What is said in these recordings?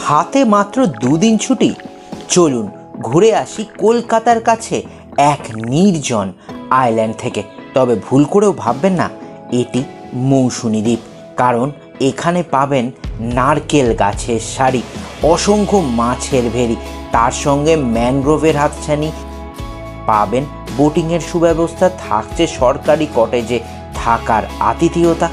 হাতে মাত্র 2 দিন ছুটি, চলুন ঘুরে আসি কলকাতার কাছে এক নির্জন আইল্যান্ড থেকে। তবে ভুল করেও ভাববেন না এটি মৌসুনী দ্বীপ, কারণ এখানে পাবেন নারকেল গাছের সারি, অসংখ্য মাছের ভেরি, তার সঙ্গে ম্যানগ্রোভের হাতছানি, পাবেন বোটিংয়ের সুব্যবস্থা, থাকছে সরকারি কটেজে থাকার আতিথেয়তা,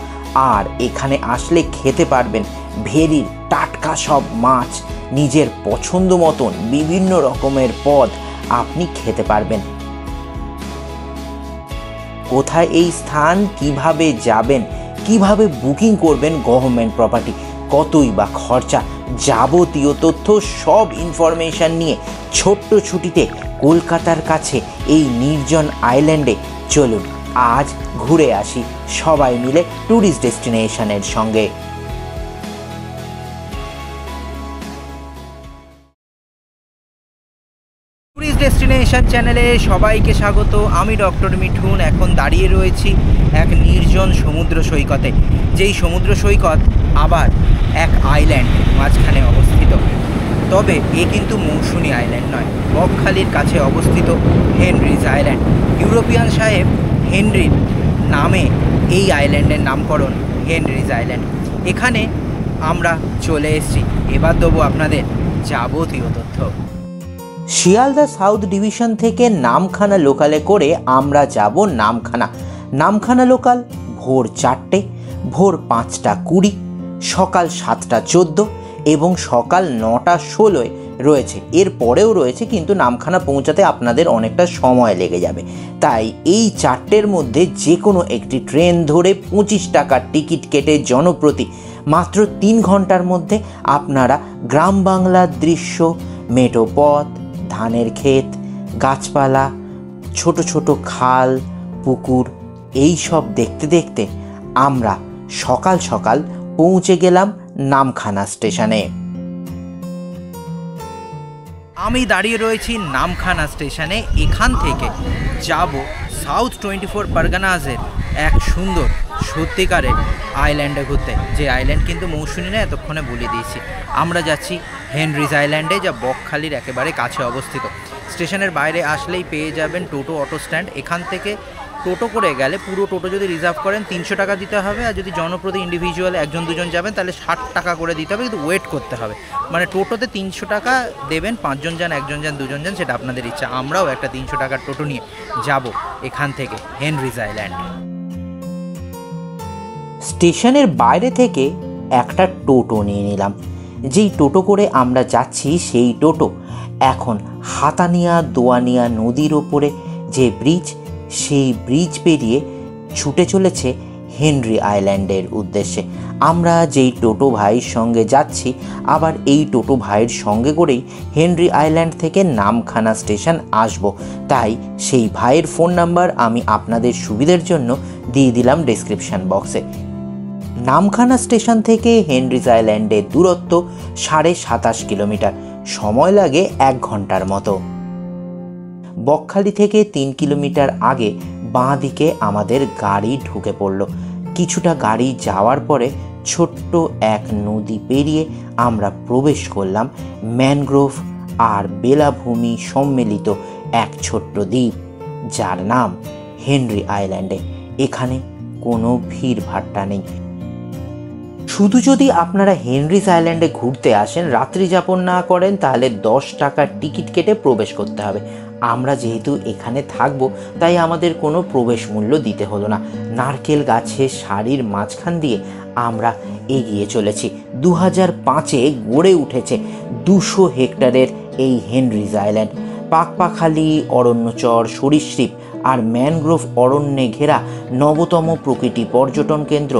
আর এখানে আসলে খেতে পারবেন ভেরির টাটকা সব মাছ, নিজের পছন্দ মতন বিভিন্ন রকমের পদ আপনি খেতে পারবেন। কোথায় এই স্থান, কিভাবে যাবেন, কিভাবে বুকিং করবেন গভর্নমেন্ট প্রপার্টি, কতই বা খরচা, যাবতীয় তথ্য সব ইনফরমেশন নিয়ে ছোট্ট ছুটিতে কলকাতার কাছে এই নির্জন আইল্যান্ডে চলুন আজ ঘুরে আসি সবাই মিলে ট্যুরিস্ট ডেস্টিনেশনের সঙ্গে। ট্যুরিস্ট ডেস্টিনেশন চ্যানেলে সবাইকে স্বাগত। আমি ডক্টর মিঠুন। এখন দাঁড়িয়ে রয়েছি এক নির্জন সমুদ্র সৈকতে, যেই সমুদ্র সৈকত আবার এক আইল্যান্ড মাঝখানে অবস্থিত। তবে এ কিন্তু মৌসুনী আইল্যান্ড নয়, বকখালির কাছে অবস্থিত হেনরিজ আইল্যান্ড। ইউরোপিয়ান সাহেব হেনরির নামে এই আইল্যান্ডের নামকরণ হেনরিজ আইল্যান্ড। এখানে আমরা চলে এসেছি, এবার দেবো আপনাদের যাবতীয় তথ্য। শিয়ালদা সাউথ ডিভিশন থেকে নামখানা লোকালে করে আমরা যাব নামখানা। নামখানা লোকাল ভোর 4টে, ভোর 5টা 20, সকাল 7টা 14 এবং সকাল 9টা 16 রয়েছে। এর পরেও রয়েছে, কিন্তু নামখানা পৌঁছাতে আপনাদের অনেকটা সময় লেগে যাবে। তাই এই 4টের মধ্যে যে কোনো একটি ট্রেন ধরে 25 টাকার টিকিট কেটে জনপ্রতি মাত্র 3 ঘন্টার মধ্যে আপনারা গ্রাম বাংলার দৃশ্য, মেঠো পথ, ধানের ক্ষেত, গাছপালা, ছোট ছোট খাল, পুকুর, এই সব দেখতে দেখতে আমরা সকাল সকাল পৌঁছে গেলাম নামখানা স্টেশনে। আমি দাঁড়িয়ে রয়েছি নামখানা স্টেশনে। এখান থেকে যাব সাউথ 24 পরগনাসের এক সুন্দর সত্যিকারের আইল্যান্ডে ঘুরতে, যে আইল্যান্ড কিন্তু মৌসুনী না, এতক্ষণে বলে দিয়েছি। আমরা যাচ্ছি হেনরিজ আইল্যান্ডে, যা বকখালির একেবারে কাছে অবস্থিত। স্টেশনের বাইরে আসলেই পেয়ে যাবেন টোটো অটো স্ট্যান্ড। এখান থেকে টোটো করে গেলে, পুরো টোটো যদি রিজার্ভ করেন 300 টাকা দিতে হবে, আর যদি জনপ্রতি ইন্ডিভিজুয়াল 1-2 যাবেন তাহলে 60 টাকা করে দিতে হবে, কিন্তু ওয়েট করতে হবে। মানে টোটোতে 300 টাকা দেবেন, 5 জন যান, 1 জন যান, 2 জন যান, সেটা আপনাদের ইচ্ছা। আমরাও একটা 300 টাকার টোটো নিয়ে যাব এখান থেকে হেনরিজ আইল্যান্ড। স্টেশনের বাইরে থেকে একটা টোটো নিয়ে নিলাম। যেই টোটো করে আমরা যাচ্ছি সেই টোটো এখন হাতানিয়া দোয়ানিয়া নদীর ওপরে যে ব্রিজ, সেই ব্রিজ পেরিয়ে ছুটে চলেছে হেনরি আইল্যান্ডের উদ্দেশ্যে। আমরা যেই টোটো ভাইয়ের সঙ্গে যাচ্ছি, আবার এই টোটো ভাইয়ের সঙ্গে করেই হেনরি আইল্যান্ড থেকে নামখানা স্টেশন আসব। তাই সেই ভাইয়ের ফোন নাম্বার আমি আপনাদের সুবিধার জন্য দিয়ে দিলাম ডেসক্রিপশন বক্সে। নামখানা স্টেশন থেকে হেনরিজ আইল্যান্ডের দূরত্ব 27.5 কিলোমিটার, সময় লাগে 1 ঘন্টার মতো। বকখালি থেকে 3 কিলোমিটার আগে বাঁ দিকে আমাদের গাড়ি ঢুকে পড়ল। কিছুটা গাড়ি যাওয়ার পরে ছোট্ট এক নদী পেরিয়ে আমরা প্রবেশ করলাম ম্যানগ্রোভ আর বেলাভূমি সম্মিলিত এক ছোট্ট দ্বীপ, যার নাম হেনরি আইল্যান্ডে। এখানে কোনো ভিড় ভাট্টা নেই। শুধু যদি আপনারা হেনরিজ আইল্যান্ডে ঘুরতে আসেন, রাত্রি যাপন না করেন, তাহলে 10 টাকার টিকিট কেটে প্রবেশ করতে হবে। আমরা যেহেতু এখানে থাকবো, তাই আমাদের কোনো প্রবেশ মূল্য দিতে হলো না। নারকেল গাছের সারির মাঝখান দিয়ে আমরা এগিয়ে চলেছি। 2005-এ গড়ে উঠেছে 200 হেক্টরের এই হেনরিজ আইল্যান্ড। পাকপাখালি, অরণ্যচর, সরীসৃপ আর ম্যানগ্রোভ অরণ্যে ঘেরা নবতম প্রকৃতি পর্যটন কেন্দ্র।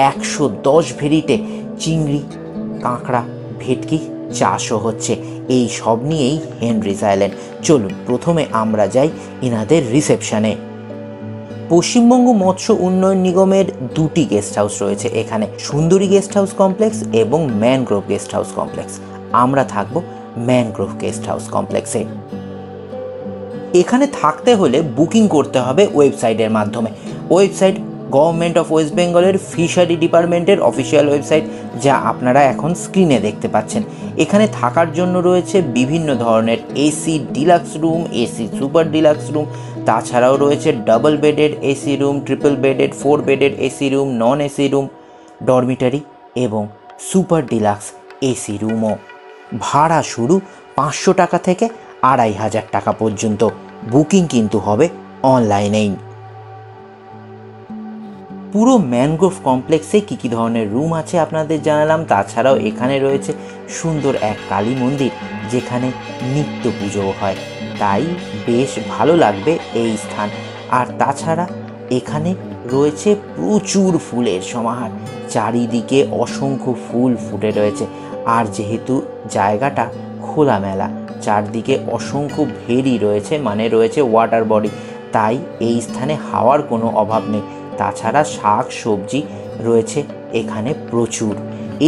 110 ভেরিতে চিংড়ি, কাঁকড়া, ভেটকি চাষও হচ্ছে। এই সব নিয়েই হেনরিজ আইল্যান্ড। চলুন প্রথমে আমরা যাই ইনাদের রিসেপশনে। পশ্চিমবঙ্গ মৎস্য উন্নয়ন নিগমের 2টি গেস্ট হাউস রয়েছে এখানে, সুন্দরী গেস্ট হাউস কমপ্লেক্স এবং ম্যানগ্রোভ গেস্ট হাউস কমপ্লেক্স। আমরা থাকবো ম্যানগ্রোভ গেস্ট হাউস কমপ্লেক্সে। এখানে থাকতে হলে বুকিং করতে হবে ওয়েবসাইটের মাধ্যমে। ওয়েবসাইট গভর্নমেন্ট অফ ওয়েস্ট বেঙ্গলের ফিশারি ডিপার্টমেন্টের অফিসিয়াল ওয়েবসাইট, যা আপনারা এখন স্ক্রিনে দেখতে পাচ্ছেন। এখানে থাকার জন্য রয়েছে বিভিন্ন ধরনের AC deluxe room, AC super deluxe room, তাছাড়াও রয়েছে double bedded AC room, triple bedded, 4 bedded AC room, non AC room, dormitory এবং সুপার ডিলাক্স এসি রুমও। ভাড়া শুরু 500 টাকা থেকে 2500 টাকা পর্যন্ত। বুকিং কিন্তু হবে অনলাইনেই। পুরো ম্যানগ্রোভ কমপ্লেক্সে কী কী ধরনের রুম আছে আপনাদের জানালাম। তাছাড়াও এখানে রয়েছে সুন্দর এক কালী মন্দির, যেখানে নিত্য পুজোও হয়, তাই বেশ ভালো লাগবে এই স্থান। আর তাছাড়া এখানে রয়েছে প্রচুর ফুলের সমাহার, চারিদিকে অসংখ্য ফুল ফুটে রয়েছে। আর যেহেতু জায়গাটা খোলামেলা, চারদিকে অসংখ্য ভেরি রয়েছে, মানে রয়েছে ওয়াটার বডি, তাই এই স্থানে হাওয়ার কোনো অভাব নেই। তাছাড়া শাক সবজি রয়েছে এখানে প্রচুর।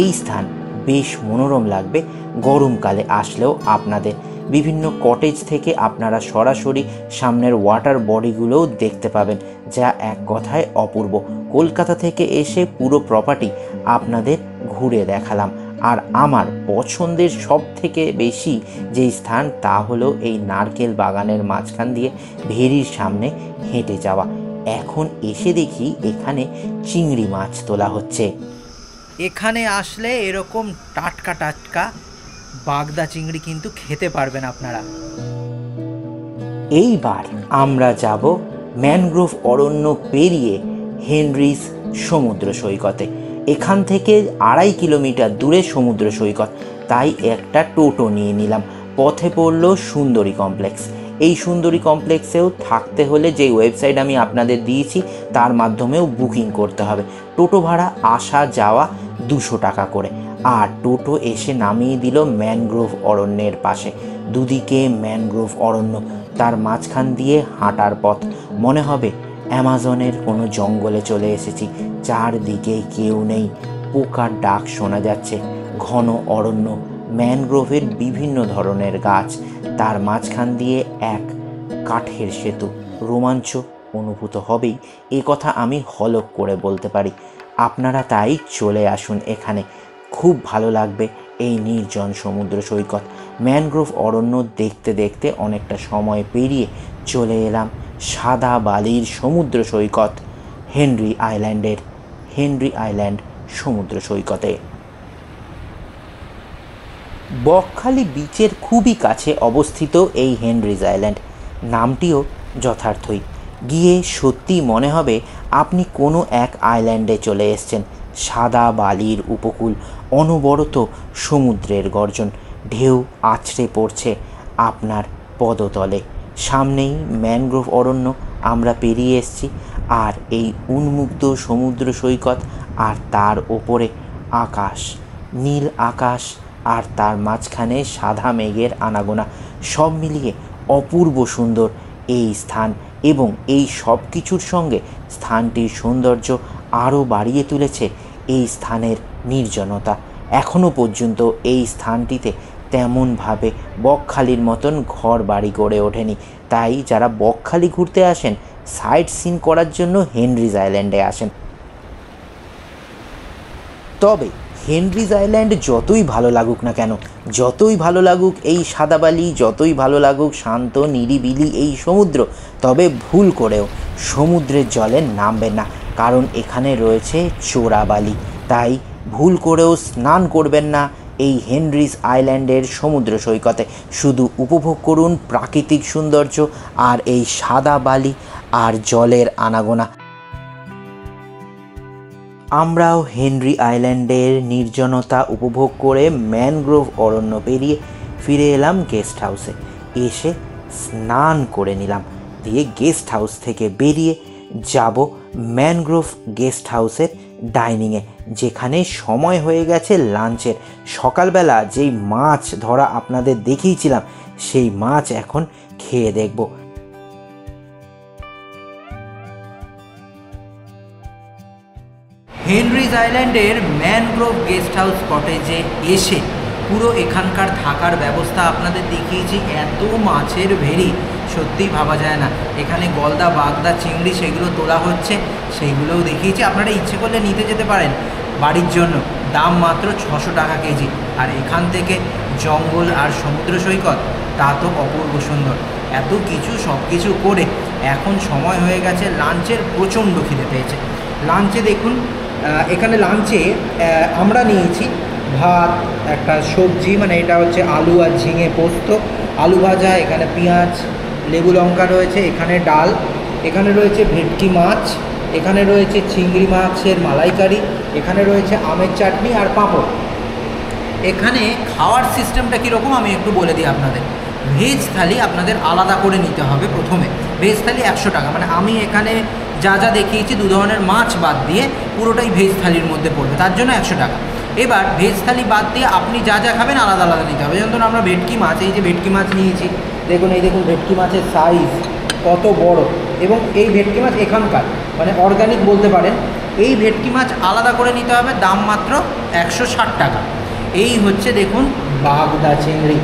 এই স্থান বেশ মনোরম লাগবে গরমকালে আসলেও আপনাদের। বিভিন্ন কটেজ থেকে আপনারা সরাসরি সামনের ওয়াটার বডিগুলোও দেখতে পাবেন, যা এক কথায় অপূর্ব। কলকাতা থেকে এসে পুরো প্রপার্টি আপনাদের ঘুরে দেখালাম। আর আমার পছন্দের সব থেকে বেশি যে স্থান, তা হলো এই নারকেল বাগানের মাঝখান দিয়ে ভেরির সামনে হেঁটে যাওয়া। এখন এসে দেখি এখানে চিংড়ি মাছ তোলা হচ্ছে। এখানে আসলে এরকম টাটকা টাটকা বাগদা চিংড়ি কিন্তু খেতে পারবেন আপনারা। এইবার আমরা যাব ম্যানগ্রোভ অরণ্য পেরিয়ে হেনরিজ সমুদ্র সৈকতে। এখান থেকে 2.5 কিলোমিটার দূরে সমুদ্র সৈকত, তাই একটা টোটো নিয়ে নিলাম। পথে পড়ল সুন্দরী কমপ্লেক্স। এই সুন্দরী কমপ্লেক্সেও থাকতে হলে যে ওয়েবসাইট আমি আপনাদের দিয়েছি তার মাধ্যমেও বুকিং করতে হবে। টোটো ভাড়া আসা যাওয়া 200 টাকা করে। আর টোটো এসে নামিয়ে দিল ম্যানগ্রোভ অরণ্যের পাশে। দুদিকে ম্যানগ্রোভ অরণ্য, তার মাঝখান দিয়ে হাঁটার পথ। মনে হবে অ্যামাজনের কোনো জঙ্গলে চলে এসেছি। চারদিকে কেউ নেই, পোকার ডাক শোনা যাচ্ছে। ঘন অরণ্য, ম্যানগ্রোভের বিভিন্ন ধরনের গাছ, তার মাঝখান দিয়ে এক কাঠের সেতু। রোমাঞ্চ অনুভূত হবেই, এ কথা আমি হলক করে বলতে পারি। আপনারা তাই চলে আসুন এখানে, খুব ভালো লাগবে এই নির্জন সমুদ্র সৈকত। ম্যানগ্রোভ অরণ্য দেখতে দেখতে অনেকটা সময় পেরিয়ে চলে এলাম সাদা বালির সমুদ্র সৈকত হেনরি আইল্যান্ড সমুদ্র সৈকতে। বকখালি বিচের খুবই কাছে অবস্থিত এই হেনরিজ আইল্যান্ড, নামটিও যথার্থই। গিয়ে সত্যি মনে হবে আপনি কোনো এক আইল্যান্ডে চলে এসেছেন। সাদা বালির উপকূল, অনবরত সমুদ্রের গর্জন, ঢেউ আছড়ে পড়ছে আপনার পদতলে। সামনেই ম্যানগ্রোভ অরণ্য আমরা পেরিয়ে এসেছি, আর এই উন্মুক্ত সমুদ্র সৈকত, আর তার ওপরে আকাশ, নীল আকাশ, আর তার মাঝখানে সাদা মেঘের আনাগোনা, সব মিলিয়ে অপূর্ব সুন্দর এই স্থান। এবং এই সব কিছুর সঙ্গে স্থানটির সৌন্দর্য আরও বাড়িয়ে তুলেছে এই স্থানের নির্জনতা। এখনও পর্যন্ত এই স্থানটিতে তেমনভাবে বকখালির মতন ঘর বাড়ি গড়ে ওঠেনি, তাই যারা বকখালি ঘুরতে আসেন সাইট সিন করার জন্য হেনরিজ আইল্যান্ডে আসেন। তবে হেনরিজ আইল্যান্ড যতই ভালো লাগুক না কেন, যতই ভালো লাগুক এই সাদাবালি, যতই ভালো লাগুক শান্ত নিরিবিলি এই সমুদ্র, তবে ভুল করেও সমুদ্রের জলে নামবেন না, কারণ এখানে রয়েছে চোরাবালি। তাই ভুল করেও স্নান করবেন না এই হেনরিজ আইল্যান্ডের সমুদ্র সৈকতে। শুধু উপভোগ করুন প্রাকৃতিক সৌন্দর্য আর এই সাদা বালি আর জলের আনাগোনা। আমরাও হেনরি আইল্যান্ডের নির্জনতা উপভোগ করে ম্যানগ্রোভ অরণ্য পেরিয়ে ফিরে এলাম গেস্ট হাউসে। এসে স্নান করে নিলাম, দিয়ে গেস্ট হাউস থেকে বেরিয়ে যাব ম্যানগ্রোভ গেস্ট হাউসের ডাইনিংয়ে, যেখানে সময় হয়ে গেছে লাঞ্চের। সকালবেলা যেই মাছ ধরা আপনাদের দেখিয়েছিলাম, সেই মাছ এখন খেয়ে দেখব। হেনরিজ আইল্যান্ডের ম্যানগ্রোভ গেস্ট হাউস কটেজে এসে পুরো এখানকার থাকার ব্যবস্থা আপনাদের দেখিয়েছি। এত মাছের ভেরি, সত্যিই ভাবা যায় না। এখানে গলদা, বাগদা, চিংড়ি সেগুলো তোলা হচ্ছে, সেইগুলোও দেখিয়েছি। আপনারা ইচ্ছে করলে নিতে যেতে পারেন বাড়ির জন্য। দাম মাত্র 600 টাকা কেজি। আর এখান থেকে জঙ্গল আর সমুদ্র সৈকত, তা তো অপূর্ব সুন্দর। এত কিছু সব কিছু করে এখন সময় হয়ে গেছে লাঞ্চের। প্রচণ্ড খিদে পেয়েছে। লাঞ্চে দেখুন, এখানে লাঞ্চে আমরা নিয়েছি ভাত, একটা সবজি, মানে এটা হচ্ছে আলু আর ঝিঙে পোস্ত, আলু ভাজা, এখানে পেঁয়াজ, লেবু লঙ্কা রয়েছে, এখানে ডাল, এখানে রয়েছে ভেটকি মাছ, এখানে রয়েছে চিংড়ি মাছের মালাইকারি, এখানে রয়েছে আমের চাটনি আর পাঁপড়। এখানে খাওয়ার সিস্টেমটা কীরকম আমি একটু বলে দিই আপনাদের। ভেজ থালি আপনাদের আলাদা করে নিতে হবে প্রথমে। ভেজ থালি 100 টাকা, মানে আমি এখানে যা যা দেখিয়েছি 2 ধরনের মাছ বাদ দিয়ে পুরোটাই ভেজ থালির মধ্যে পড়বে, তার জন্য 100 টাকা। এবার ভেজ থালি বাদ দিয়ে আপনি যা যা খাবেন আলাদা আলাদা নিতে হবে। যেমন আমরা ভেটকি মাছ, এই যে ভেটকি মাছ নিয়েছি, দেখুন এই দেখুন ভেটকি মাছের সাইজ কত বড়, এবং এই ভেটকি মাছ এখানকার মানে অর্গানিক বলতে পারেন। এই ভেটকি মাছ আলাদা করে নিতে হবে, দাম মাত্র 160 টাকা। এই হচ্ছে দেখুন বাগদা চিংড়ি,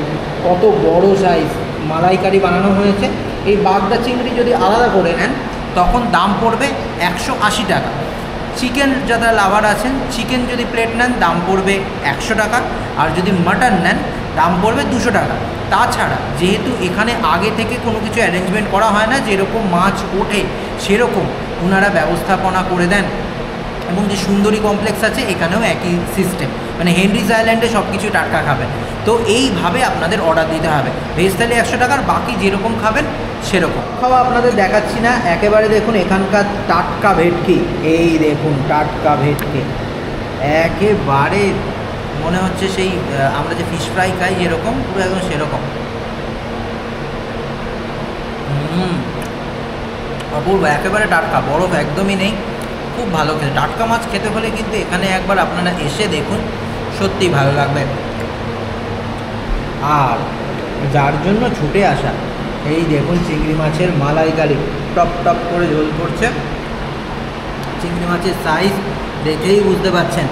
কত বড় সাইজ, মালাইকারি বানানো হয়েছে। এই বাগদা চিংড়ি যদি আলাদা করে নেন তখন দাম পড়বে 180 টাকা। চিকেন যারা লাভার আছেন, চিকেন যদি প্লেট নেন দাম পড়বে 100 টাকা, আর যদি মাটন নেন দাম পড়বে 200 টাকা। তাছাড়া যেহেতু এখানে আগে থেকে কোনো কিছু অ্যারেঞ্জমেন্ট করা হয় না, যেরকম মাছ ওঠে সেরকম ওনারা ব্যবস্থাপনা করে দেন। এবং যে সুন্দরী কমপ্লেক্স আছে এখানেও একই সিস্টেম, মানে হেনরিজ আইল্যান্ডে সব কিছু টাটকা খাবেন। তো এইভাবে আপনাদের অর্ডার দিতে হবে। ভেজ থালি 100 টাকার, বাকি যেরকম খাবেন সেরকম খাওয়া আপনাদের দেখাচ্ছি না। একেবারে দেখুন এখানকার টাটকা ভেটকি, এই দেখুন টাটকা ভেটকি, একেবারে মনে হচ্ছে সেই আমরা যে ফিশ ফ্রাই খাই যেরকম, পুরো একদম সেরকম। অপূর্ব, একেবারে টাটকা, বরফ একদমই নেই, খুব ভালো খেতে। টাটকা মাছ খেতে হলে কিন্তু এখানে একবার আপনারা এসে দেখুন, সত্যিই ভালো লাগবে। আর যার জন্য ছুটে আসা, এই দেখুন চিংড়ি মাছের মালাইকারি, টপ টপ করে ঝোল করছে। চিংড়ি মাছের সাইজ দেখেই বুঝতে পারছেন।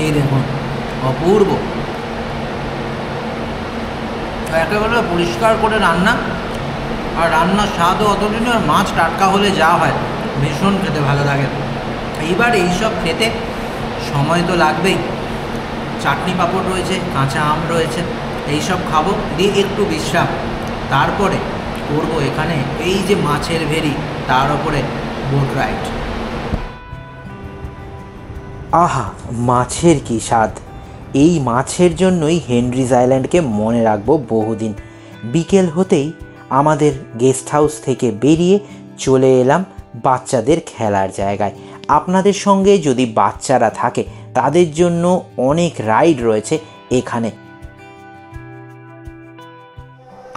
এই দেখুন অপূর্ব, একেবারে পরিষ্কার করে রান্না, আর রান্নার স্বাদও অতদিন, আর মাছ টাটকা হলে যা হয় ভীষণ খেতে ভালো লাগে। এইবার এইসব খেতে সময় তো লাগবেই। চাটনি পাঁপড় রয়েছে, কাঁচা আম রয়েছে, এইসব খাবো, দিয়ে একটু বিশ্রাম, তারপরে করবো এখানে এই যে মাছের ভেরি, তার ওপরে বোট রাইড। আহা, মাছের কি স্বাদ! এই মাছের জন্যই হেনরিজ আইল্যান্ডকে মনে রাখবো বহুদিন। বিকেল হতেই আমাদের গেস্ট হাউস থেকে বেরিয়ে চলে এলাম বাচ্চাদের খেলার জায়গায়। আপনাদের সঙ্গে যদি বাচ্চারা থাকে তাদের জন্য অনেক রাইড রয়েছে এখানে।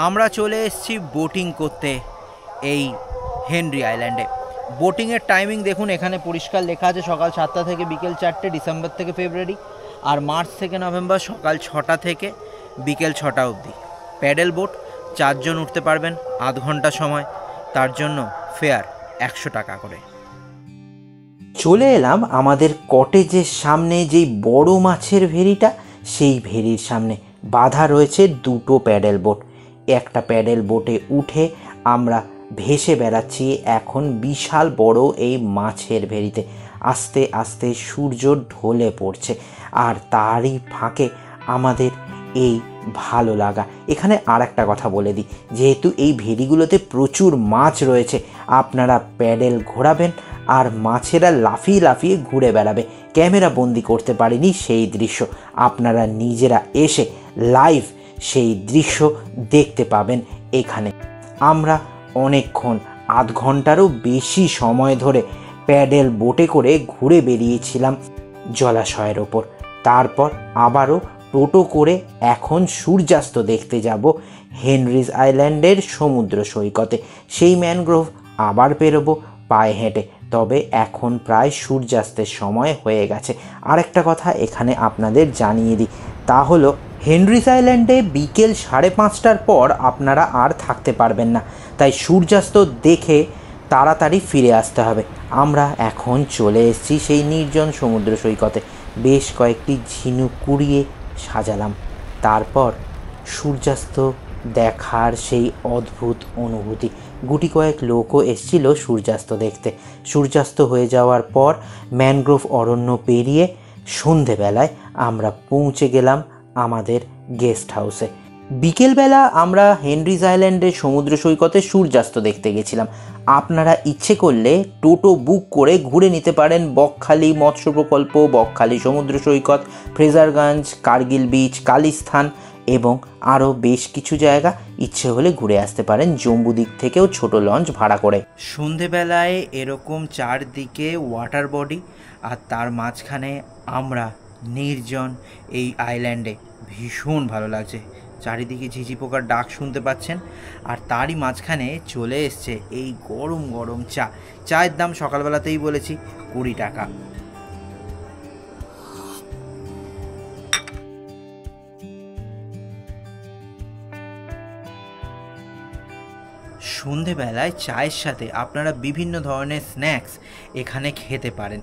আমরা চলে এসেছি বোটিং করতে এই হেনরি আইল্যান্ডে। বোটিংয়ের টাইমিং দেখুন, এখানে পরিষ্কার লেখা আছে সকাল 7টা থেকে বিকেল 4টে, ডিসেম্বর থেকে ফেব্রুয়ারি। আর মার্চ থেকে নভেম্বর সকাল 6টা থেকে বিকেল 6টা অবধি। প্যাডেল বোট 4 জন উঠতে পারবেন, আধ ঘন্টা সময়, তার জন্য ফেয়ার 100 টাকা করে। চলে এলাম আমাদের কটেজের সামনে, যেই বড় মাছের ভেরিটা, সেই ভেরির সামনে বাঁধা রয়েছে 2টো প্যাডেল বোট। একটা প্যাডেল বোটে উঠে আমরা ভেসে বেড়াচ্ছি এখন বিশাল বড় এই মাছের ভেরিতে। আস্তে আস্তে সূর্য ঢলে পড়ছে, আর তারই ফাঁকে আমাদের এই ভালো লাগা। এখানে আর একটা কথা বলে দিই, যেহেতু এই ভেরিগুলোতে প্রচুর মাছ রয়েছে, আপনারা প্যাডেল ঘোরাবেন আর মাছেরা লাফিয়ে লাফিয়ে ঘুরে বেড়াবে। ক্যামেরা বন্দি করতে পারিনি সেই দৃশ্য, আপনারা নিজেরা এসে লাইভ সেই দৃশ্য দেখতে পাবেন এখানে। আমরা অনেকক্ষণ, আধ ঘন্টারও বেশি সময় ধরে প্যাডেল বোটে করে ঘুরে বেরিয়েছিলাম জলাশয়ের ওপর। তারপর আবারও টোটো করে এখন সূর্যাস্ত দেখতে যাব হেনরিজ আইল্যান্ডের সমুদ্র সৈকতে। সেই ম্যানগ্রোভ আবার পেরোবো পায়ে হেঁটে, তবে এখন প্রায় সূর্যাস্তের সময় হয়ে গেছে। আরেকটা কথা এখানে আপনাদের জানিয়ে দিই, তা হলো হেনরিজ আইল্যান্ডে বিকেল 5:30টার পর আপনারা আর থাকতে পারবেন না, তাই সূর্যাস্ত দেখে তাড়াতাড়ি ফিরে আসতে হবে। আমরা এখন চলে এসেছি সেই নির্জন সমুদ্র সৈকতে। বেশ কয়েকটি ঝিনুক কুড়িয়ে সাজালাম, তারপর সূর্যাস্ত দেখার সেই অদ্ভুত অনুভূতি। গুটি কয়েক লোকও এসেছিল সূর্যাস্ত দেখতে। সূর্যাস্ত হয়ে যাওয়ার পর ম্যানগ্রোভ অরণ্য পেরিয়ে সন্ধেবেলায় আমরা পৌঁছে গেলাম আমাদের গেস্ট হাউসে। বিকেলবেলা আমরা হেনরিজ আইল্যান্ডের সমুদ্র সৈকতে সূর্যাস্ত দেখতে গেছিলাম। আপনারা ইচ্ছে করলে টোটো বুক করে ঘুরে নিতে পারেন বকখালি মৎস্য প্রকল্প, বকখালি সমুদ্র সৈকত, ফ্রেজারগঞ্জ, কার্গিল বিচ, কালিস্থান এবং আরও বেশ কিছু জায়গা ইচ্ছে হলে ঘুরে আসতে পারেন জম্বু দিক থেকেও ছোট লঞ্চ ভাড়া করে। সন্ধেবেলায় এরকম চারদিকে ওয়াটার বডি আর তার মাঝখানে আমরা নির্জন এই আইল্যান্ডে, ভীষণ ভালো লাগছে। চারিদিকে ঝিঝি পোকার ডাক শুনতে পাচ্ছেন আর তারই মাঝখানে চলে এসছে এই গরম গরম চায়ের দাম সকালবেলাতেই বলেছি 20 টাকা। সন্ধেবেলায় চায়ের সাথে আপনারা বিভিন্ন ধরনের স্ন্যাক্স এখানে খেতে পারেন।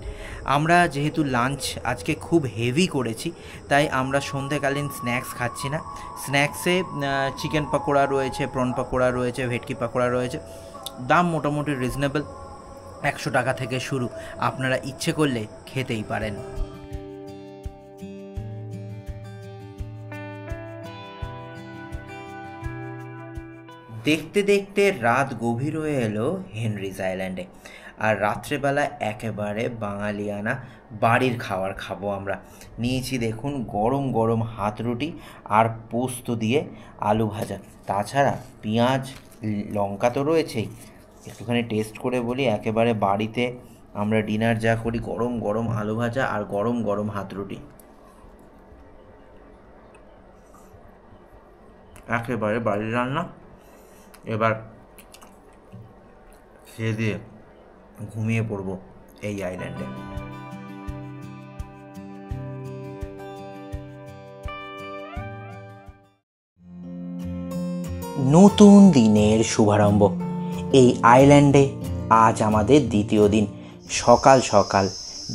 আমরা যেহেতু লাঞ্চ আজকে খুব হেভি করেছি তাই আমরা সন্ধেকালীন স্ন্যাক্স খাচ্ছি না। স্ন্যাক্সে চিকেন পকোড়া রয়েছে, প্রন পকোড়া রয়েছে, ভেটকি পকোড়া রয়েছে। দাম মোটামুটি রিজনেবল, 100 টাকা থেকে শুরু। আপনারা ইচ্ছে করলে খেতেই পারেন। দেখতে দেখতে রাত গভীর হয়ে এলো হেনরিজ আইল্যান্ডে। আর রাত্রেবেলা একেবারে বাঙালিয়ানা বাড়ির খাবার খাবো আমরা। নিয়েছি দেখুন গরম গরম হাত রুটি আর পোস্ত দিয়ে আলু ভাজা, তাছাড়া পেঁয়াজ লঙ্কা তো রয়েছেই। একটুখানি টেস্ট করে বলি, একেবারে বাড়িতে আমরা ডিনার যা করি, গরম গরম আলু ভাজা আর গরম গরম হাত রুটি, একেবারে বাড়ির রান্না। এবার খেয়ে দিয়ে ঘুমিয়ে পড়বো এই আইল্যান্ডে। নতুন দিনের শুভারম্ভ এই আইল্যান্ডে। আজ আমাদের দ্বিতীয় দিন। সকাল সকাল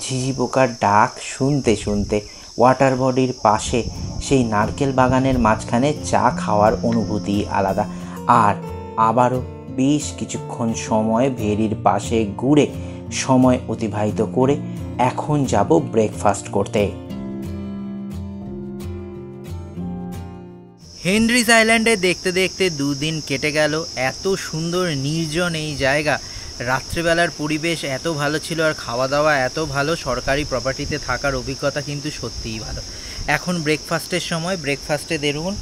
ঝিঝি পোকার ডাক শুনতে শুনতে ওয়াটার বডির পাশে সেই নারকেল বাগানের মাঝখানে চা খাওয়ার অনুভূতি আলাদা। আর আবারও বেশ কিছুক্ষণ সময় ভেরির পাশে ঘুরে সময় অতিবাহিত করে এখন যাব ব্রেকফাস্ট করতে। হেনরিজ আইল্যান্ডে দেখতে দেখতে 2 দিন কেটে গেল। এত সুন্দর নির্জন এই জায়গা, রাত্রেবেলার পরিবেশ এত ভালো ছিল আর খাওয়া দাওয়া এত ভালো। সরকারি প্রপার্টিতে থাকার অভিজ্ঞতা কিন্তু সত্যিই ভালো। এখন ব্রেকফাস্টের সময়। ব্রেকফাস্টে দেখুন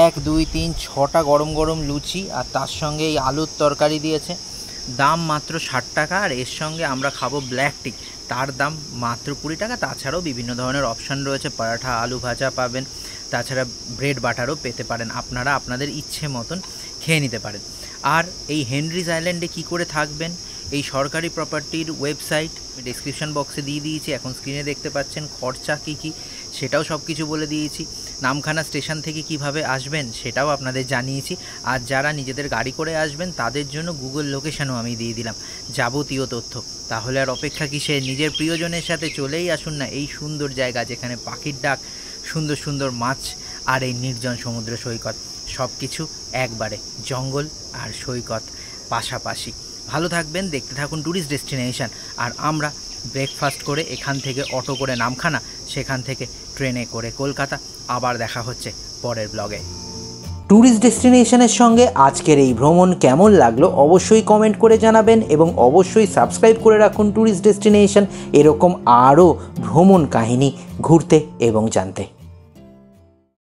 1 2 3 6টা গরম গরম লুচি আর তার সঙ্গে এই আলুর তরকারি দিয়েছে। দাম মাত্র 60 টাকা। আর এর সঙ্গে আমরা খাবো ব্ল্যাক টি, তার দাম মাত্র 20 টাকা। তাছাড়াও বিভিন্ন ধরনের অপশান রয়েছে, পরাঠা, আলু ভাজা পাবেন, তাছাড়া ব্রেড বাটারও পেতে পারেন। আপনারা আপনাদের ইচ্ছে মতন খেয়ে নিতে পারেন। আর এই হেনরিজ আইল্যান্ডে কি করে থাকবেন, এই সরকারি প্রপার্টির ওয়েবসাইট ডেসক্রিপশন বক্সে দিয়ে দিয়েছি, এখন স্ক্রিনে দেখতে পাচ্ছেন। খরচা কী সেটাও সব কিছু বলে দিয়েছি। নামখানা স্টেশন থেকে কিভাবে আসবেন সেটাও আপনাদের জানিয়েছি। আর যারা নিজেদের গাড়ি করে আসবেন তাদের জন্য গুগল লোকেশনও আমি দিয়ে দিলাম, যাবতীয় তথ্য। তাহলে আর অপেক্ষা কিসের, নিজের প্রিয়জনের সাথে চলেই আসুন না এই সুন্দর জায়গা, যেখানে পাখির ডাক, সুন্দর সুন্দর মাছ আর এই নির্জন সমুদ্র সৈকত, সব কিছু একবারে, জঙ্গল আর সৈকত পাশাপাশি। ভালো থাকবেন, দেখতে থাকুন ট্যুরিস্ট ডেস্টিনেশন। আর আমরা ব্রেকফাস্ট করে এখান থেকে অটো করে নামখানা, সেখান থেকে ট্রেনে করে কলকাতা। আবার দেখা হচ্ছে পরের ব্লগে। ট্যুরিস্ট ডেস্টিনেশনের সঙ্গে আজকের এই ভ্রমণ কেমন লাগলো অবশ্যই কমেন্ট করে জানাবেন এবং অবশ্যই সাবস্ক্রাইব করে রাখুন ট্যুরিস্ট ডেস্টিনেশন, এরকম আরও ভ্রমণ কাহিনী ঘুরতে এবং জানতে।